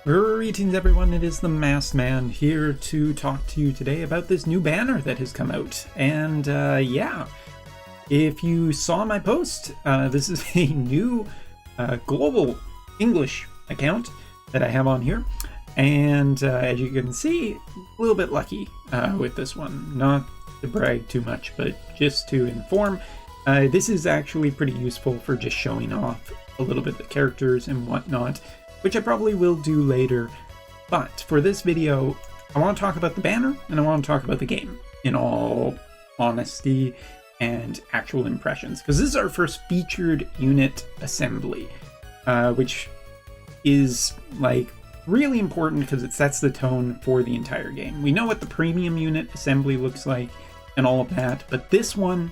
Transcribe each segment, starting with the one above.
Greetings everyone, it is the Masked Man here to talk to you today about this new banner that has come out. And yeah, if you saw my post, this is a new global English account that I have on here. And as you can see, a little bit lucky with this one. Not to brag too much, but just to inform, this is actually pretty useful for just showing off a little bit the characters and whatnot, which I probably will do later. But for this video, I want to talk about the banner and I want to talk about the game in all honesty and actual impressions, because this is our first featured unit assembly, which is like really important because it sets the tone for the entire game. We know what the premium unit assembly looks like and all of that, but this one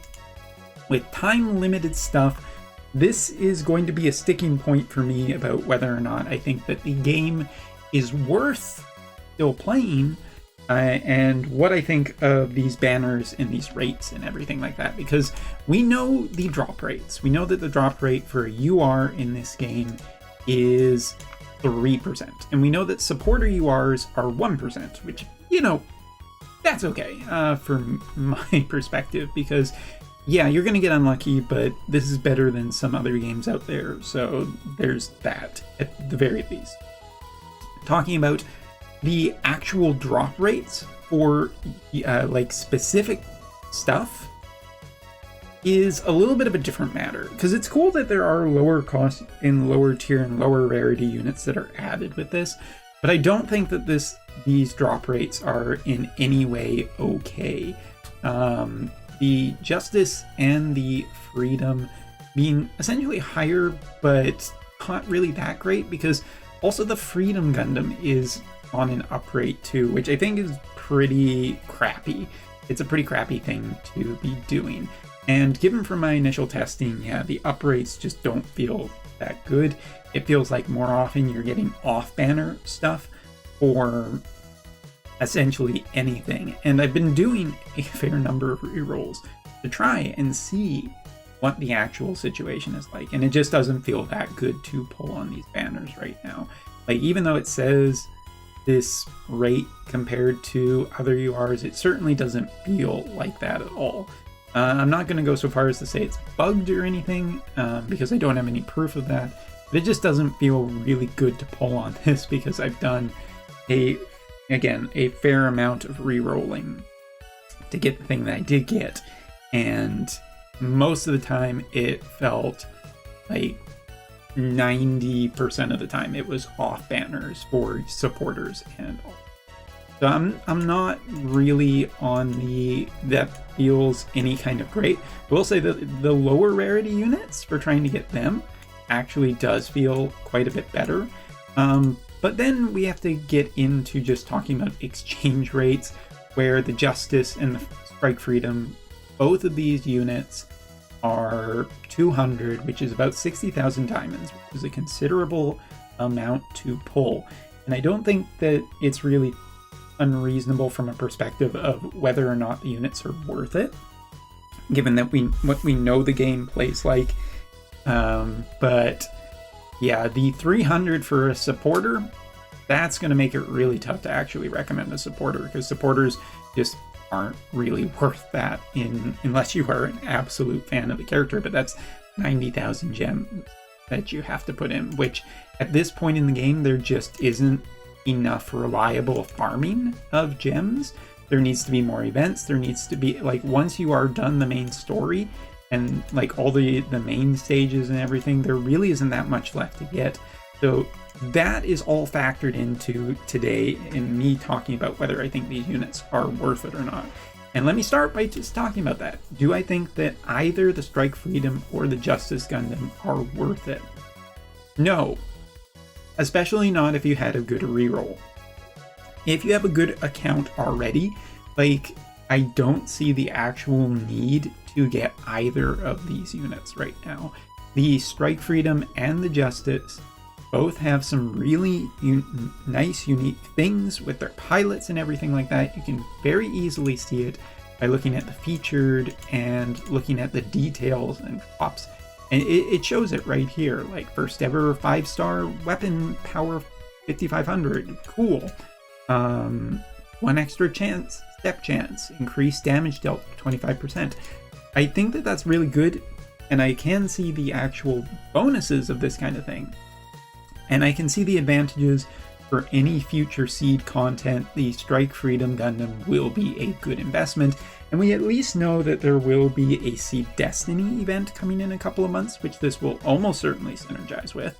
with time limited stuff, this is going to be a sticking point for me about whether or not I think that the game is worth still playing, and what I think of these banners and these rates and everything like that, because we know the drop rates. We know that the drop rate for a UR in this game is 3%, and we know that supporter URs are 1%, which, you know, that's okay from my perspective, because yeah, you're going to get unlucky, but this is better than some other games out there, so there's that at the very least. Talking about the actual drop rates for like specific stuff is a little bit of a different matter, because it's cool that there are lower cost in lower tier and lower rarity units that are added with this, but I don't think that these drop rates are in any way okay. The Justice and the Freedom being essentially higher, but not really that great, because also the Freedom Gundam is on an up rate too, which I think is pretty crappy. It's a pretty crappy thing to be doing. And given from my initial testing, yeah, the up rates just don't feel that good. It feels like more often you're getting off-banner stuff for essentially anything, and I've been doing a fair number of rerolls to try and see what the actual situation is like, and it just doesn't feel that good to pull on these banners right now. Like, even though it says this rate compared to other URs, it certainly doesn't feel like that at all. I'm not going to go so far as to say it's bugged or anything, because I don't have any proof of that, but it just doesn't feel really good to pull on this, because I've done a fair amount of re-rolling to get the thing that I did get, and most of the time it felt like 90% of the time it was off banners for supporters and all. So I'm not really on that feels any kind of great. I will say that the lower rarity units, for trying to get them, actually does feel quite a bit better. But then we have to get into just talking about exchange rates, where the Justice and the Strike Freedom, both of these units are 200, which is about 60,000 diamonds, which is a considerable amount to pull. And I don't think that it's really unreasonable from a perspective of whether or not the units are worth it, given that what we know the game plays like. But yeah, the 300 for a supporter, that's going to make it really tough to actually recommend a supporter, because supporters just aren't really worth that unless you are an absolute fan of the character. But that's 90,000 gems that you have to put in, which at this point in the game, there just isn't enough reliable farming of gems. There needs to be more events. There needs to be, like, once you are done the main story, and like all the main stages and everything, there really isn't that much left to get. So that is all factored into today in me talking about whether I think these units are worth it or not. And let me start by just talking about that. Do I think that either the Strike Freedom or the Justice Gundam are worth it? No. Especially not if you had a good reroll. If you have a good account already, like, I don't see the actual need to get either of these units right now. The Strike Freedom and the Justice both have some really nice, unique things with their pilots and everything like that. You can very easily see it by looking at the featured and looking at the details and drops. And it shows it right here, like first ever 5-star weapon power 5,500, cool. 1 extra step chance, increased damage dealt 25%. I think that that's really good, and I can see the actual bonuses of this kind of thing. And I can see the advantages for any future seed content. The Strike Freedom Gundam will be a good investment, and we at least know that there will be a Seed Destiny event coming in a couple of months, which this will almost certainly synergize with.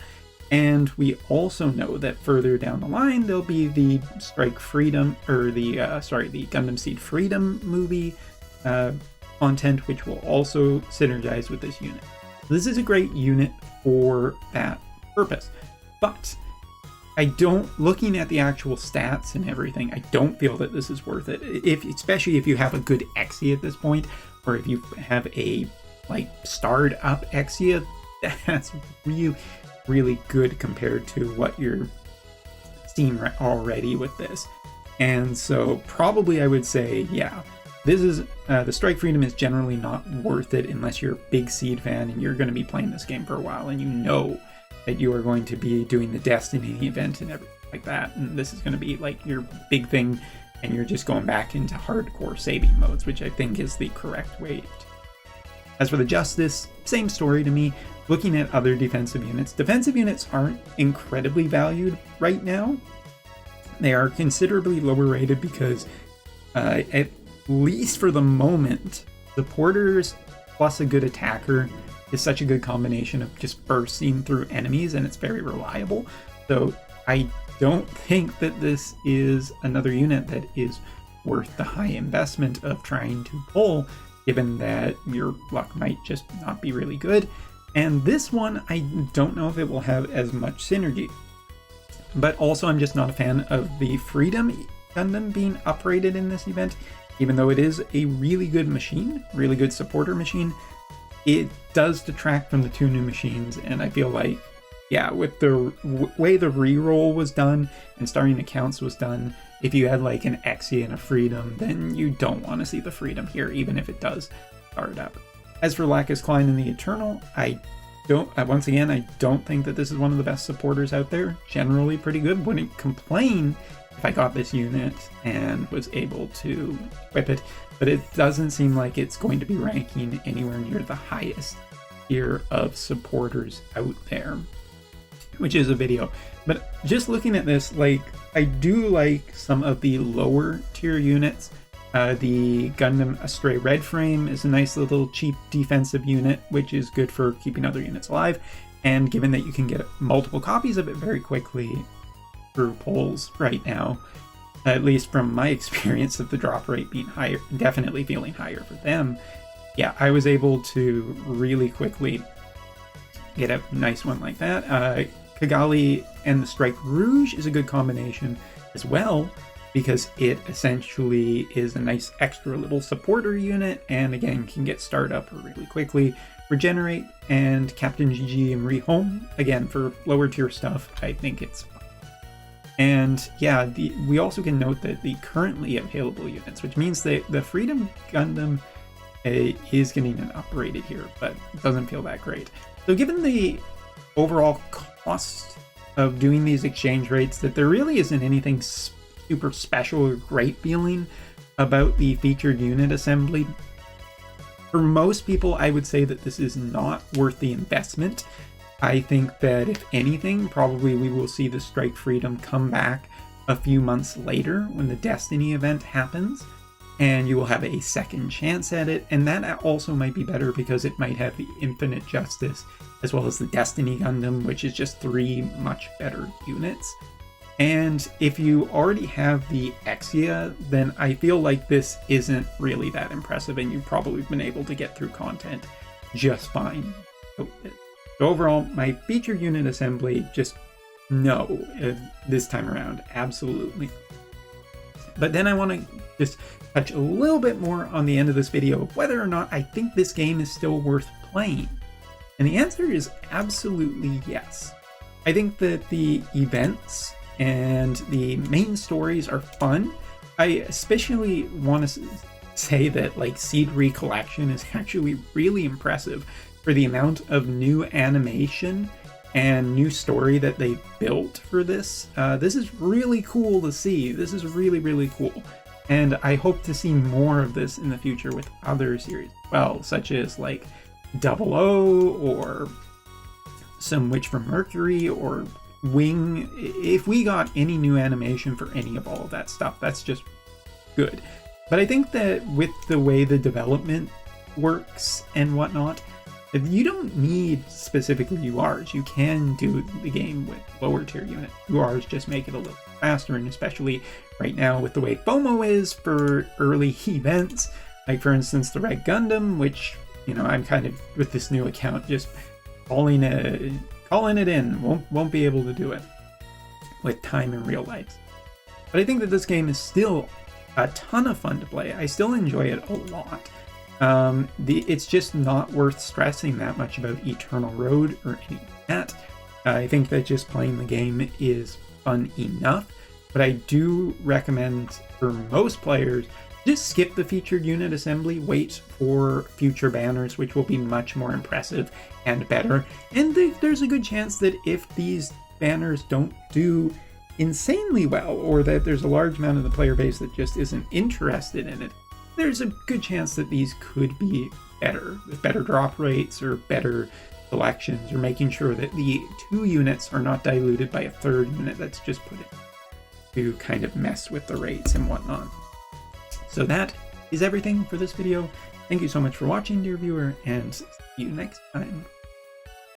And we also know that further down the line, there'll be the Strike Freedom, or the Gundam Seed Freedom movie content, which will also synergize with this unit. This is a great unit for that purpose. But looking at the actual stats and everything, I don't feel that this is worth it. Especially if you have a good Exia at this point, or if you have a starred up Exia, that's really good compared to what you're seeing already with this. And so probably I would say, yeah, this is the Strike Freedom is generally not worth it unless you're a big Seed fan and you're going to be playing this game for a while and you know that you are going to be doing the Destiny event and everything like that, and this is going to be like your big thing, and you're just going back into hardcore saving modes, which I think is the correct way. As for the Justice, same story to me. Looking at other defensive units aren't incredibly valued right now. They are considerably lower rated because at least for the moment, supporters plus a good attacker is such a good combination of just bursting through enemies, and it's very reliable. So I don't think that this is another unit that is worth the high investment of trying to pull, given that your luck might just not be really good. And this one, I don't know if it will have as much synergy. But also, I'm just not a fan of the Freedom Gundam being uprated in this event. Even though it is a really good machine, really good supporter machine, it does detract from the 2 new machines, and I feel like, yeah, with the way the reroll was done and starting accounts was done, if you had like an Exia and a Freedom, then you don't want to see the Freedom here, even if it does start up. As for Lacus Klein and the Eternal, I don't think that this is one of the best supporters out there. Generally pretty good. Wouldn't complain if I got this unit and was able to equip it, but it doesn't seem like it's going to be ranking anywhere near the highest tier of supporters out there, which is a video. But just looking at this, I do like some of the lower tier units. The Gundam Astray Red Frame is a nice little cheap defensive unit, which is good for keeping other units alive, and given that you can get multiple copies of it very quickly through polls right now, at least from my experience of the drop rate being higher, definitely feeling higher for them, yeah, I was able to really quickly get a nice one like that. Kigali and the Strike Rouge is a good combination as well, because it essentially is a nice extra little supporter unit, and again can get started up really quickly. Regenerate and Captain GG and Rehome, again for lower tier stuff, I think it's fun. And yeah, we also can note that the currently available units, which means that the Freedom Gundam is getting an uprated here, but it doesn't feel that great. So given the overall cost of doing these exchange rates, that there really isn't anything super special or great feeling about the featured unit assembly. For most people, I would say that this is not worth the investment. I think that if anything, probably we will see the Strike Freedom come back a few months later when the Destiny event happens, and you will have a second chance at it. And that also might be better because it might have the Infinite Justice as well as the Destiny Gundam, which is just 3 much better units. And if you already have the Exia, then I feel like this isn't really that impressive, and you've probably been able to get through content just fine. So overall, my featured unit assembly, just no, this time around, absolutely. But then I want to just touch a little bit more on the end of this video of whether or not I think this game is still worth playing. And the answer is absolutely yes. I think that the events and the main stories are fun. I especially want to say that Seed Recollection is actually really impressive for the amount of new animation and new story that they built for this. This is really cool to see. This is really, really cool. And I hope to see more of this in the future with other series as well, such as like Double O or some Witch from Mercury or Wing. If we got any new animation for any of all of that stuff, that's just good. But I think that with the way the development works and whatnot, you don't need specifically URs. You can do the game with lower tier units. URs just make it a little faster, and especially right now with the way FOMO is for early events, like for instance the Red Gundam, which, you know, I'm kind of with this new account just calling it in. Won't be able to do it with time in real life. But I think that this game is still a ton of fun to play. I still enjoy it a lot. It's just not worth stressing that much about Eternal Road or any of that. I think that just playing the game is fun enough, but I do recommend for most players, just skip the featured unit assembly, wait for future banners, which will be much more impressive and better. And there's a good chance that if these banners don't do insanely well, or that there's a large amount of the player base that just isn't interested in it, there's a good chance that these could be better, with better drop rates or better selections, or making sure that the 2 units are not diluted by a 3rd unit that's just put in to kind of mess with the rates and whatnot. So that is everything for this video. Thank you so much for watching, dear viewer, and see you next time.